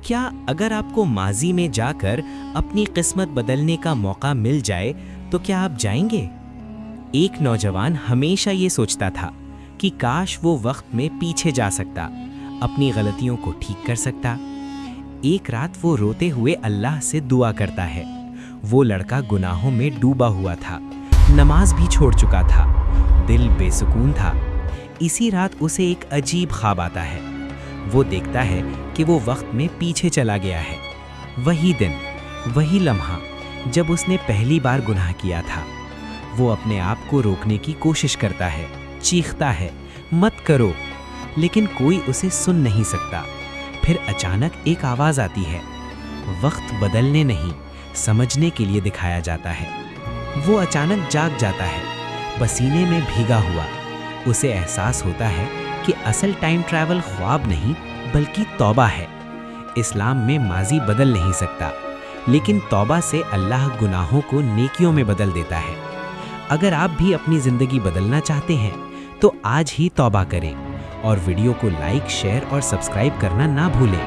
کیا اگر آپ کو ماضی میں جا کر اپنی قسمت بدلنے کا موقع مل جائے تو کیا آپ جائیں گے؟ ایک نوجوان ہمیشہ یہ سوچتا تھا کہ کاش وہ وقت میں پیچھے جا سکتا، اپنی غلطیوں کو ٹھیک کر سکتا۔ ایک رات وہ روتے ہوئے اللہ سے دعا کرتا ہے۔ وہ لڑکا گناہوں میں ڈوبا ہوا تھا، نماز بھی چھوڑ چکا تھا، دل بے سکون تھا۔ اسی رات اسے ایک عجیب خواب آتا ہے۔ وہ دیکھتا ہے کہ وہ وقت میں پیچھے چلا گیا ہے، وہی دن، وہی لمحہ جب اس نے پہلی بار گناہ کیا تھا۔ وہ اپنے آپ کو روکنے کی کوشش کرتا ہے، چیختا ہے، مت کرو، لیکن کوئی اسے سن نہیں سکتا۔ پھر اچانک ایک آواز آتی ہے، وقت بدلنے نہیں، سمجھنے کے لیے دکھایا جاتا ہے۔ وہ اچانک جاگ جاتا ہے، پسینے میں بھیگا ہوا۔ اسے احساس ہوتا ہے کہ اصل ٹائم ٹریول خواب نہیں بلکہ توبہ ہے۔ اسلام میں ماضی بدل نہیں سکتا، لیکن توبہ سے اللہ گناہوں کو نیکیوں میں بدل دیتا ہے۔ اگر آپ بھی اپنی زندگی بدلنا چاہتے ہیں تو آج ہی توبہ کریں، اور ویڈیو کو لائک، شیئر اور سبسکرائب کرنا نہ بھولیں۔